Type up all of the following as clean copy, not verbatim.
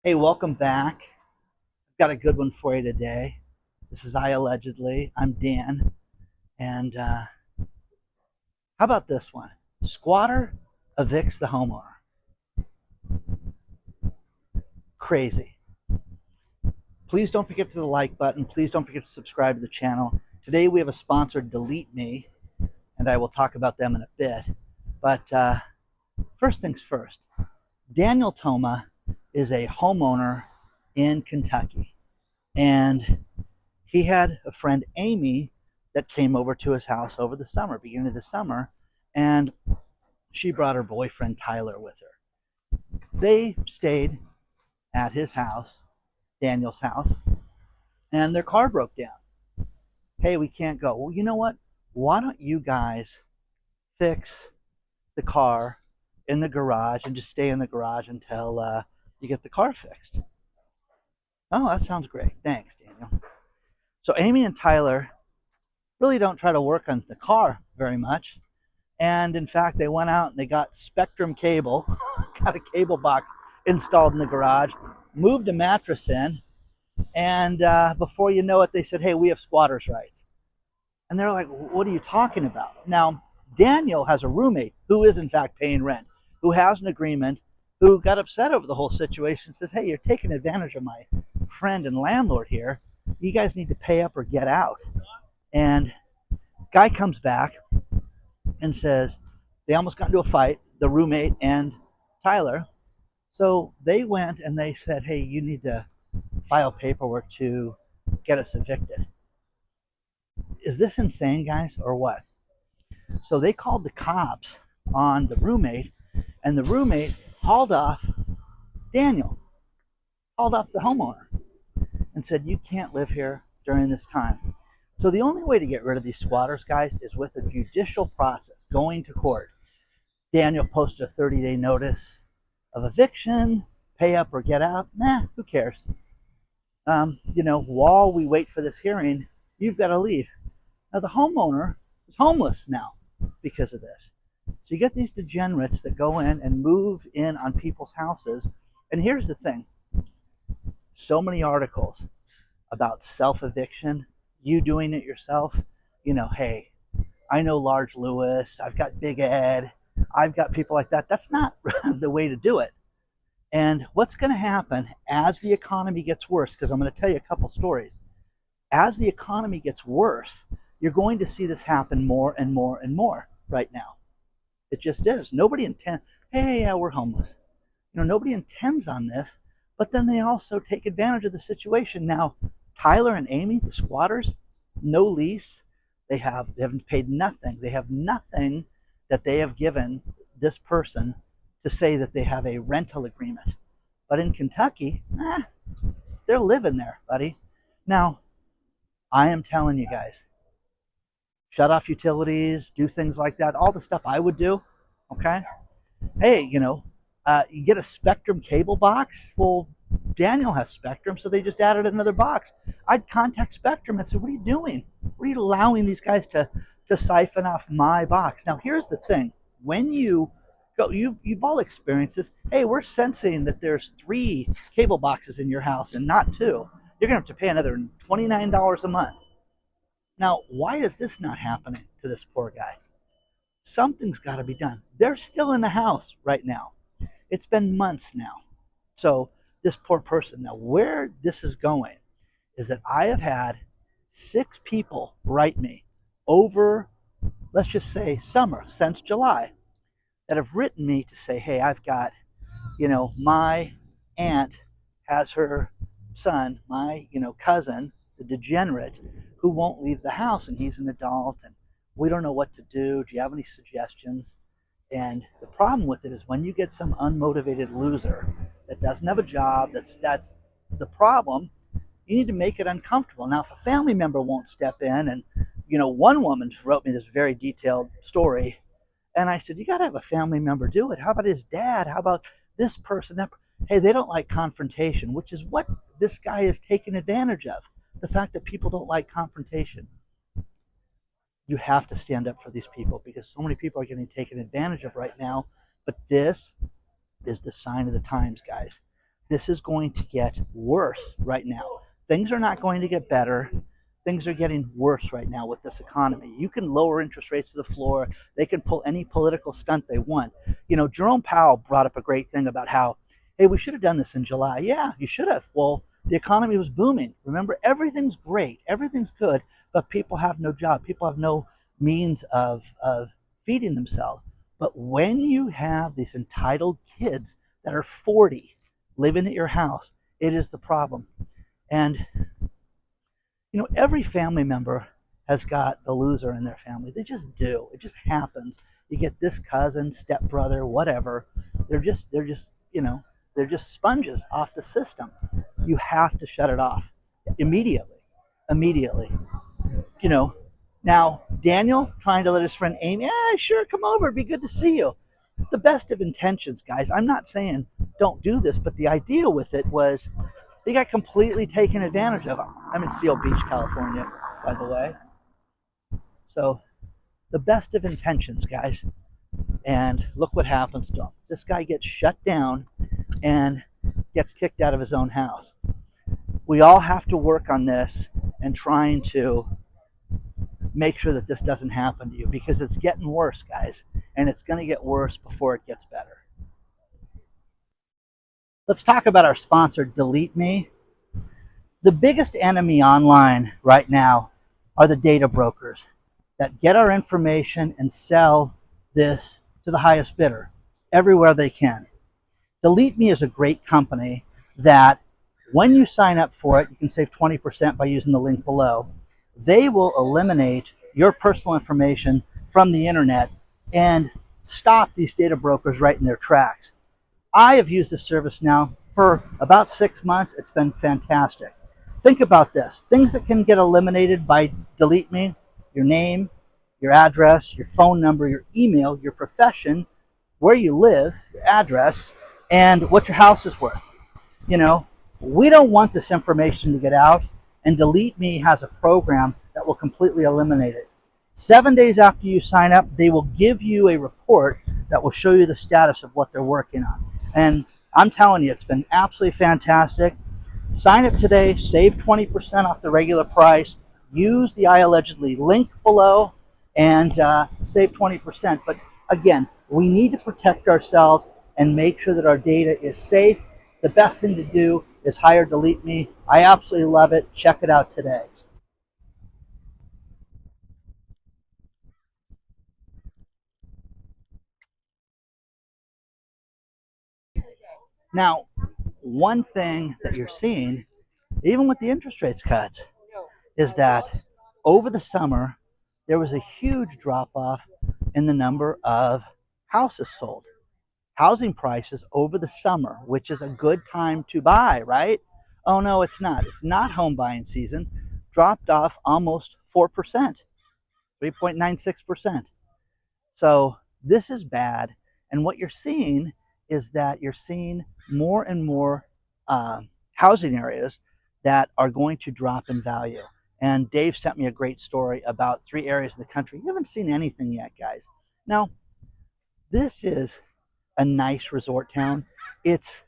Hey, welcome back. I've got a good one for you today. This is iAllegedly. I'm Dan. And how about this one? Squatter evicts the homeowner. Crazy. Please don't forget to the like button. Please don't forget to subscribe to the channel. Today we have a sponsor, Delete Me, and I will talk about them in a bit. But first things first, Daniel Toma is a homeowner in Kentucky. And he had a friend, Amy, that came over to his house over the summer, beginning of the summer, and she brought her boyfriend, Tyler, with her. They stayed at his house, Daniel's house, and their car broke down. Hey, we can't go. Well, you know what? Why don't you guys fix the car in the garage and just stay in the garage until you get the car fixed? Oh, that sounds great. Thanks, Daniel. So Amy and Tyler really don't try to work on the car very much. And in fact, they went out and they got Spectrum cable, got a cable box installed in the garage, moved a mattress in, and before you know it, they said, hey, we have squatters' rights. And they're like, what are you talking about? Now, Daniel has a roommate who is in fact paying rent, who has an agreement, who got upset over the whole situation, says, hey, you're taking advantage of my friend and landlord here. You guys need to pay up or get out. And guy comes back and says they almost got into a fight, the roommate and Tyler. So they went and they said, hey, you need to file paperwork to get us evicted. Is this insane, guys, or what? So they called the cops on the roommate, and the roommate hauled off Daniel, hauled off the homeowner, and said, you can't live here during this time. So the only way to get rid of these squatters, guys, is with a judicial process, going to court. Daniel posted a 30-day notice of eviction, pay up or get out. Nah, who cares? While we wait for this hearing, you've got to leave. Now the homeowner is homeless now because of this. So you get these degenerates that go in and move in on people's houses. And here's the thing. So many articles about self-eviction, you doing it yourself. Hey, I know Large Lewis, I've got Big Ed, I've got people like that. That's not the way to do it. And what's going to happen as the economy gets worse, because I'm going to tell you a couple stories. As the economy gets worse, you're going to see this happen more and more and more right now. It just is. Nobody intends, hey, yeah, we're homeless. Nobody intends on this, but then they also take advantage of the situation. Now, Tyler and Amy, the squatters, no lease. They haven't paid nothing. They have nothing that they have given this person to say that they have a rental agreement. But in Kentucky, they're living there, buddy. Now, I am telling you guys, shut off utilities, do things like that, all the stuff I would do, okay? Hey, you get a Spectrum cable box. Well, Daniel has Spectrum, so they just added another box. I'd contact Spectrum and say, what are you doing? What are you allowing these guys to siphon off my box? Now, here's the thing. When you go, you've all experienced this. Hey, we're sensing that there's 3 cable boxes in your house and not 2. You're going to have to pay another $29 a month. Now, why is this not happening to this poor guy? Something's got to be done. They're still in the house right now. It's been months now. So this poor person, now where this is going is that I have had 6 people write me over, let's just say summer, since July, that have written me to say, hey, I've got, my aunt has her son, my, cousin, the degenerate, who won't leave the house, and he's an adult, and we don't know what to do. Do you have any suggestions? And the problem with it is when you get some unmotivated loser that doesn't have a job, that's the problem, you need to make it uncomfortable. Now, if a family member won't step in, and, one woman wrote me this very detailed story, and I said, you got to have a family member do it. How about his dad? How about this person? Hey, they don't like confrontation, which is what this guy is taking advantage of. The fact that people don't like confrontation. You have to stand up for these people because so many people are getting taken advantage of right now. But this is the sign of the times, guys. this is going to get worse right now. Things are not going to get better. Things are getting worse right now with this economy. You can lower interest rates to the floor. They can pull any political stunt they want. You know, Jerome Powell brought up a great thing about how, hey, we should have done this in July. Yeah, you should have. Well, the economy was booming. Remember, everything's great. Everything's good, but people have no job. People have no means of feeding themselves. But when you have these entitled kids that are 40 living at your house, it is the problem. And you know, every family member has got the loser in their family. They just do. It just happens. You get this cousin, stepbrother, whatever. You know, they're just sponges off the system. You have to shut it off immediately. Immediately. You know, now Daniel trying to let his friend Amy, yeah, sure, come over. It'd be good to see you. The best of intentions, guys. I'm not saying don't do this, but the idea with it was they got completely taken advantage of. I'm in Seal Beach, California, by the way. So the best of intentions, guys. And look what happens to him. This guy gets shut down and gets kicked out of his own house. We all have to work on this and trying to make sure that this doesn't happen to you, because it's getting worse, guys. And it's going to get worse before it gets better. Let's talk about our sponsor, Delete Me. The biggest enemy online right now are the data brokers that get our information and sell this to the highest bidder everywhere they can. Delete Me is a great company that when you sign up for it, you can save 20% by using the link below. They will eliminate your personal information from the internet and stop these data brokers right in their tracks. I have used this service now for about 6 months. It's been fantastic. Think about this. Things that can get eliminated by Delete Me: your name, your address, your phone number, your email, your profession, where you live, your address, and what your house is worth. You know, we don't want this information to get out, and Delete Me has a program that will completely eliminate it. 7 days after you sign up, they will give you a report that will show you the status of what they're working on. And I'm telling you, it's been absolutely fantastic. Sign up today, save 20% off the regular price, use the iAllegedly link below, and save 20%. But again, we need to protect ourselves and make sure that our data is safe. The best thing to do is hire Delete Me. I absolutely love it. Check it out today. Now, one thing that you're seeing, even with the interest rates cuts, is that over the summer, there was a huge drop off in the number of houses sold. Housing prices over the summer, which is a good time to buy, right? Oh, no, it's not. It's not home buying season. Dropped off almost 4%, 3.96%. So this is bad. And what you're seeing is that you're seeing more and more housing areas that are going to drop in value. And Dave sent me a great story about 3 areas of the country. You haven't seen anything yet, guys. Now, this is a nice resort town. It's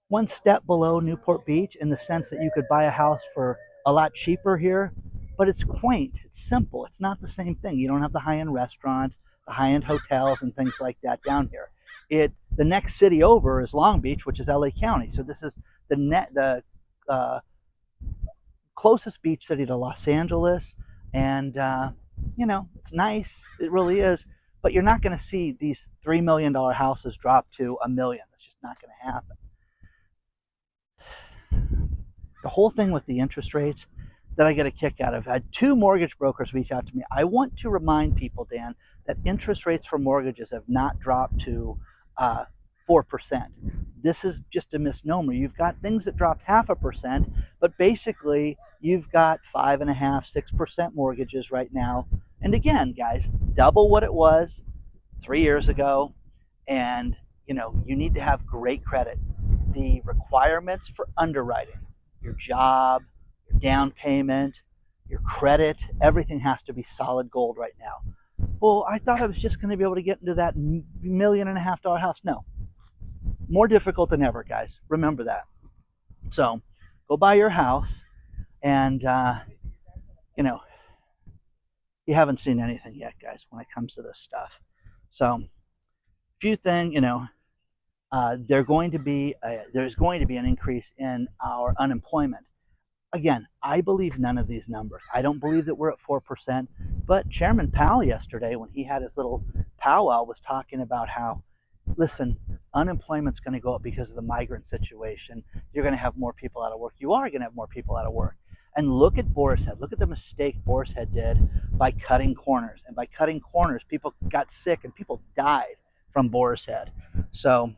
one step below Newport Beach in the sense that you could buy a house for a lot cheaper here, but it's quaint, it's simple, it's not the same thing. You don't have the high-end restaurants, the high-end hotels and things like that down here. The next city over is Long Beach, which is LA County. So this is the closest beach city to Los Angeles, and you know, it's nice, it really is, but you're not going to see these $3 million houses drop to $1 million. That's just not going to happen. The whole thing with the interest rates that I get a kick out of, I had 2 mortgage brokers reach out to me. I want to remind people, Dan, that interest rates for mortgages have not dropped to 4%. This is just a misnomer. You've got things that dropped 0.5%, but basically you've got 5.5%, 6% mortgages right now. And again, guys, double what it was 3 years ago. And you know, you need to have great credit. The requirements for underwriting, your job, your down payment, your credit, everything has to be solid gold right now. Well, I thought I was just going to be able to get into that $1.5 million house. No. more difficult than ever, guys. Remember that. So go buy your house, and you know, you haven't seen anything yet, guys, when it comes to this stuff. So few things, there's going to be an increase in our unemployment. Again, I believe none of these numbers. I don't believe that we're at 4%, but Chairman Powell yesterday, when he had his little powwow, was talking about how, listen, unemployment's going to go up because of the migrant situation. You're going to have more people out of work. You are going to have more people out of work. And look at Boar's Head. Look at the mistake Boar's Head did by cutting corners. And by cutting corners, people got sick and people died from Boar's Head. So,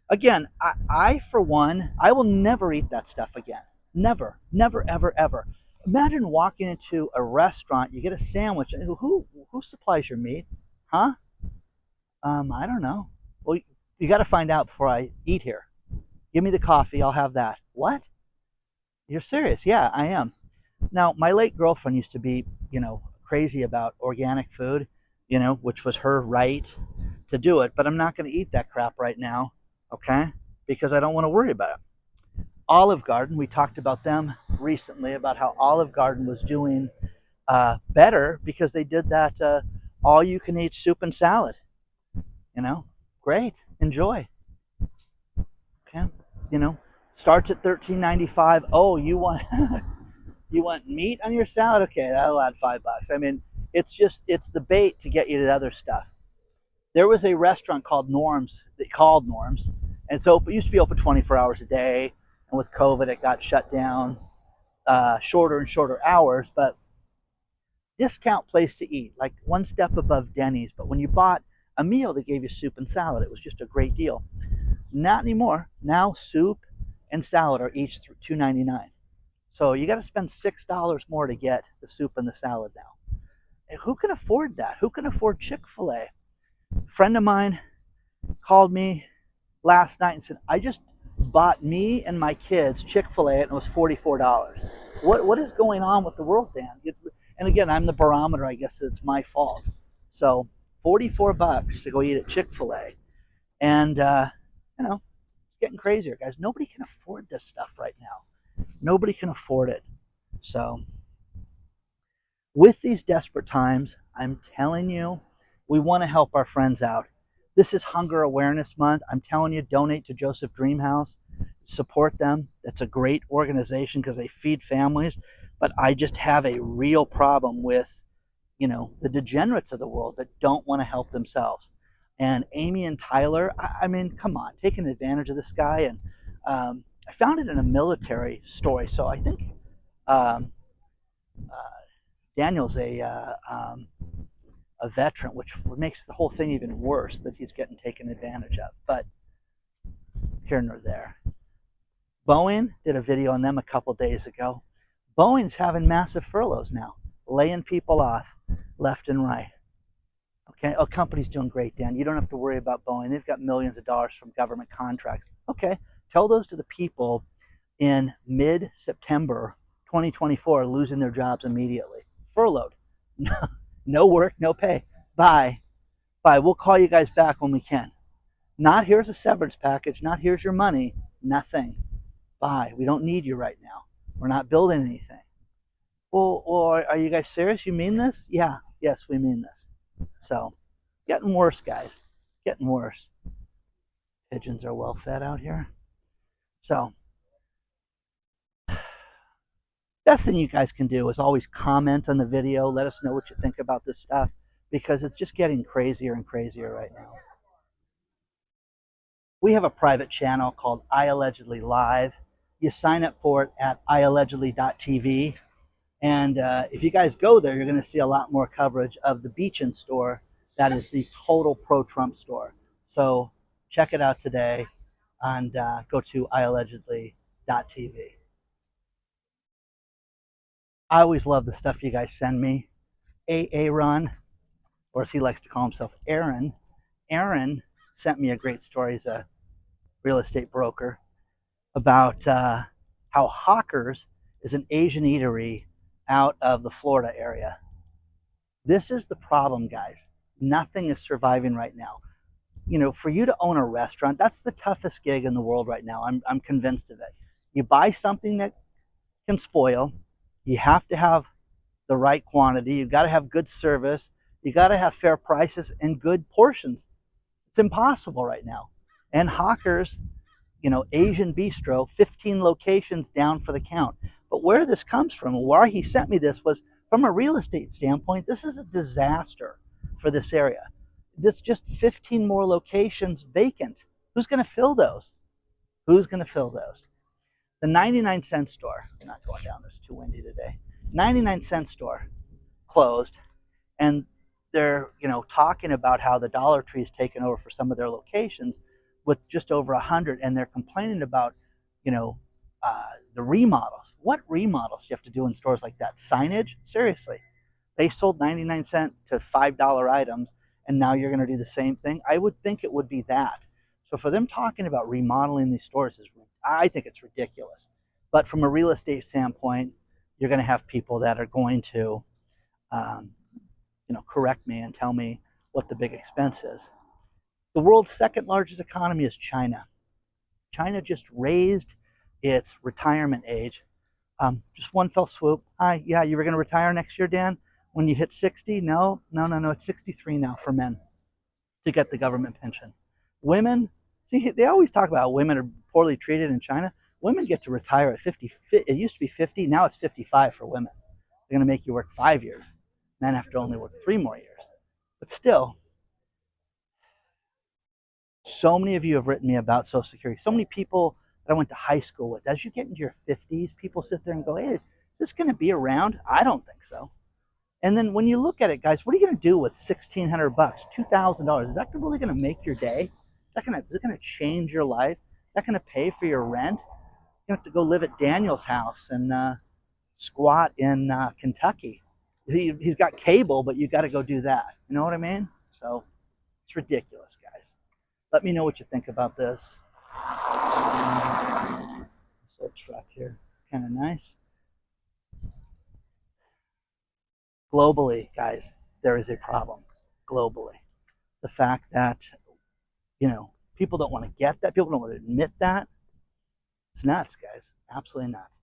again, I for one, I will never eat that stuff again. Never, never, ever, ever. Imagine walking into a restaurant, you get a sandwich, and who supplies your meat? Huh? I don't know. Well, you got to find out before I eat here. Give me the coffee, I'll have that. What? You're serious? Yeah, I am. Now, my late girlfriend used to be, crazy about organic food, which was her right to do it, but I'm not going to eat that crap right now, okay? Because I don't want to worry about it. Olive Garden, we talked about them recently, about how Olive Garden was doing better because they did that all-you-can-eat soup and salad. Great, enjoy. Okay, starts at $13.95. Oh, you want you want meat on your salad? Okay, that'll add $5. I mean, it's the bait to get you to other stuff. There was a restaurant called Norms, and so it used to be open 24 hours a day. And with COVID, it got shut down, shorter and shorter hours, but discount place to eat, like one step above Denny's. But when you bought a meal, they gave you soup and salad. It was just a great deal. Not anymore. Now soup and salad are each $2.99. So you got to spend $6 more to get the soup and the salad now. And who can afford that? Who can afford Chick-fil-A? A friend of mine called me last night and said, I just bought me and my kids Chick-fil-A and it was $44. What is going on with the world, Dan? And again, I'm the barometer. I guess it's my fault. So $44 to go eat at Chick-fil-A, and it's getting crazier, guys. Nobody can afford this stuff right now. Nobody can afford it. So with these desperate times, I'm telling you, we want to help our friends out. This is Hunger Awareness Month. I'm telling you, donate to Joseph Dream House. Support them. That's a great organization because they feed families. But I just have a real problem with, the degenerates of the world that don't want to help themselves. And Amy and Tyler, I mean, come on, taking advantage of this guy. And I found it in a military story. So I think Daniel's a veteran, which makes the whole thing even worse that he's getting taken advantage of. But here nor there. Boeing did a video on them a couple days ago. Boeing's having massive furloughs now, laying people off left and right. Okay, a company's doing great, Dan. You don't have to worry about Boeing. They've got millions of dollars from government contracts. Okay, tell those to the people in mid-September 2024 losing their jobs immediately. Furloughed. No work, no pay. Bye. We'll call you guys back when we can. Not here's a severance package, not here's your money, nothing. Bye. We don't need you right now. We're not building anything. Well, are you guys serious? You mean this? Yeah, yes, we mean this. So, getting worse, guys. Getting worse. Pigeons are well fed out here. So, best thing you guys can do is always comment on the video. Let us know what you think about this stuff because it's just getting crazier and crazier right now. We have a private channel called iAllegedly Live. You sign up for it at iAllegedly.tv. And if you guys go there, you're going to see a lot more coverage of the Beachin store. That is the total pro-Trump store. So check it out today and go to iAllegedly.tv. I always love the stuff you guys send me. Aaron, or as he likes to call himself, Aaron. Aaron sent me a great story. He's a real estate broker about how Hawkers is an Asian eatery out of the Florida area. This is the problem, guys. Nothing is surviving right now. for you to own a restaurant, that's the toughest gig in the world right now. I'm convinced of it. You buy something that can spoil. You have to have the right quantity. You've got to have good service. You got to have fair prices and good portions. It's impossible right now. And hawkers, Asian bistro, 15 locations down for the count. But where this comes from, why he sent me this was from a real estate standpoint, this is a disaster for this area. This just 15 more locations vacant. Who's going to fill those? Who's going to fill those? The 99-cent store, I'm not going down, it's too windy today. 99-cent store closed, and they're talking about how the Dollar Tree's taken over for some of their locations with just over 100, and they're complaining about the remodels. What remodels do you have to do in stores like that? Signage? Seriously. They sold 99-cent to $5 items, and now you're going to do the same thing? I would think it would be that. So for them talking about remodeling these stores, I think it's ridiculous. But from a real estate standpoint, you're going to have people that are going to correct me and tell me what the big expense is. The world's second largest economy is China. China just raised its retirement age. Just one fell swoop. Hi, yeah, you were going to retire next year, Dan? When you hit 60? No, it's 63 now for men to get the government pension. Women, see, they always talk about how women are poorly treated in China. Women get to retire at 50. It used to be 50. Now it's 55 for women. They're going to make you work 5 years. Men have to only work 3 more years. But still, so many of you have written me about Social Security. So many people that I went to high school with. As you get into your 50s, people sit there and go, hey, is this going to be around? I don't think so. And then when you look at it, guys, what are you going to do with $1,600, $2,000? Is that really going to make your day? Is it going to change your life? Is that going to pay for your rent? You have to go live at Daniel's house and squat in Kentucky. He's got cable, but you got to go do that. You know what I mean? So it's ridiculous, guys. Let me know what you think about this. This old truck here, it's kind of nice. Globally, guys, there is a problem. Globally, the fact that people don't want to get that, people don't want to admit that, it's nuts, guys. Absolutely nuts.